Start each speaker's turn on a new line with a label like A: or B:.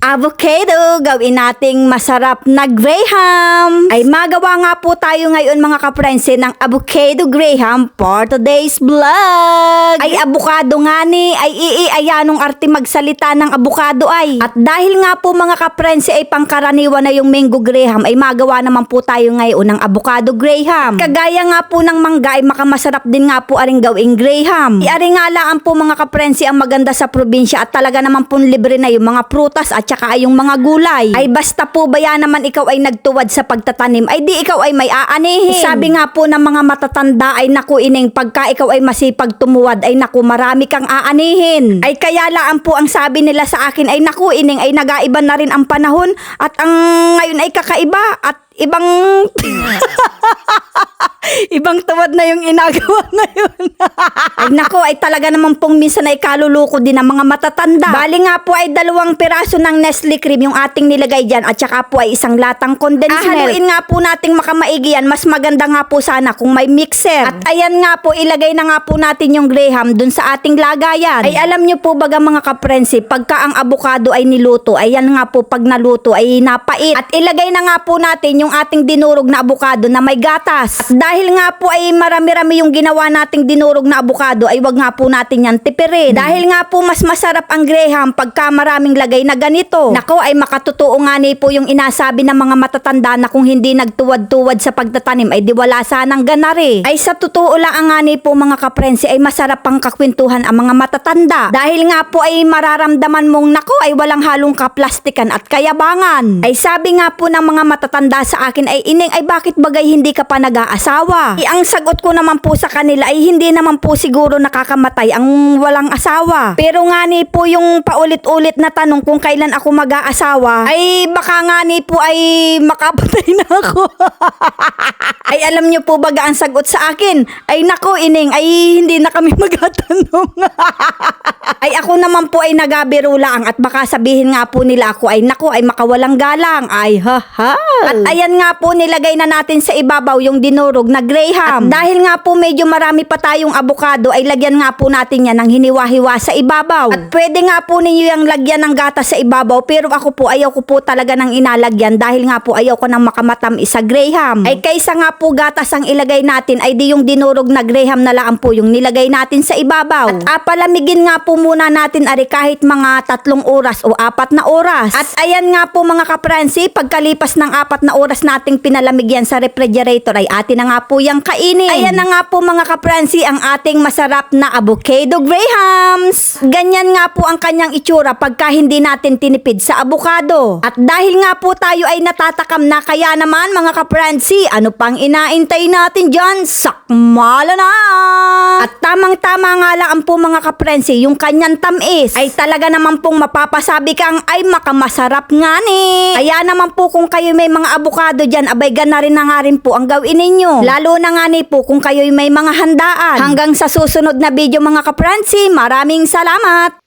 A: avocado, gawin nating masarap na graham. Ay magawa nga po tayo ngayon mga kaprense ng avocado graham for today's vlog. Ay avocado nga ni, ay ayanong arte magsalita ng avocado ay. At dahil nga po mga kaprense ay pangkaraniwan na yung mango graham, ay magawa naman po tayo ngayon ng avocado graham. Kagaya nga po ng mangga ay makamasarap din nga po aring gawing graham. Ari nga lang po mga kaprense ang maganda sa probinsya at talaga naman po libre na yung mga prutas at saka yung mga gulay. Ay basta po baya naman ikaw ay nagtuwad sa pagtatanim, ay di ikaw ay may aanihin. Sabi nga po ng mga matatanda ay naku ining pagka ikaw ay masipag tumuwad ay naku marami kang aanihin. Ay kaya lang po ang sabi nila sa akin ay naku ining ay nagaiba na rin ang panahon at ang ngayon ay kakaiba at ibang ibang tuwad na yung inagawa ngayon. Ay nako, ay talaga naman pong minsan ay kaluluko din ng mga matatanda. Bali nga po ay 2 piraso ng Nestle cream yung ating nilagay dyan at saka po ay 1 latang condensed milk. Haluin nga po nating makamaigi yan. Mas maganda nga po sana kung may mixer. At ayan nga po, ilagay na nga po natin yung graham dun sa ating lagayan. Ay alam nyo po baga mga kaprense, pagka ang avocado ay niluto, ay yan nga po pag naluto ay napait. At ilagay na nga po natin yung ating dinurog na avocado na may gatas. At dahil nga po ay marami-rami yung ginawa nating dinurog na avocado, ay wag nga po natin yan tipirin. Dahil nga po mas masarap ang graham pagka maraming lagay na ganito. Nako, ay makatotoo nga ni po yung inasabi ng mga matatanda na kung hindi nagtuwad-tuwad sa pagtatanim ay di wala sanang ganari. Ay sa totoo lang nga ni po mga kaprense ay masarap pang kakwentuhan ang mga matatanda. Dahil nga po ay mararamdaman mong nako ay walang halong kaplastikan at kayabangan. Ay sabi nga po ng mga matatanda sa akin ay ining ay bakit bagay hindi ka pa nag-aasawa? Ang sagot ko naman po sa kanila ay hindi naman po siguro nakakamatay ang walang asawa. Pero nga ni po yung paulit-ulit na tanong kung kailan ako mag-aasawa ay baka nga ni po ay makapatay na ako. Ay alam nyo po baga ang sagot sa akin ay nako ining ay hindi na kami magtatanong. Ay ako naman po ay nagabiro lang at baka sabihin nga po nila ako ay nako ay makawalang galang ay haha. At ayan nga po nilagay na natin sa ibabaw yung dinurog na graham. At dahil nga po medyo marami pa tayong avocado ay lagyan nga po natin yan ng hiniwa-hiwa sa ibabaw. At pwede nga po ninyo yung lagyan ng gatas sa ibabaw pero ako po ayaw ko po talaga ng inalagyan dahil nga po ayaw ko ng makamatamis sa graham. Ay kaysa nga po gatas ang ilagay natin ay di yung dinurog na graham na lang po yung nilagay natin sa ibabaw. At palamigin nga po muna natin ari kahit mga 3 oras o 4 na oras. At ayan nga po mga kaprense, pagkalipas ng 4 na oras nating pinalamigyan sa refrigerator ay atin na nga po yung kainin. Ayan na nga po mga kaprense ang ating masarap na avocado grahams. Ganyan nga po ang kanyang itsura pagka hindi natin tinipid sa avocado. At dahil nga po tayo ay natatakam na kaya naman mga kaprense, ano pang inaintay natin dyan? Sakmala na! At tamang-tama nga lang po mga kaprense, yung kanyang tamis ay talaga naman pong mapapasabi kang ay makamasarap nga ni. Kaya naman po kung kayo may mga avocado dyan, abay gana rin na nga rin po ang gawin ninyo. Lalo na nga ni po kung kayo'y may mga handaan. Hanggang sa susunod na video mga kaprense, maraming salamat!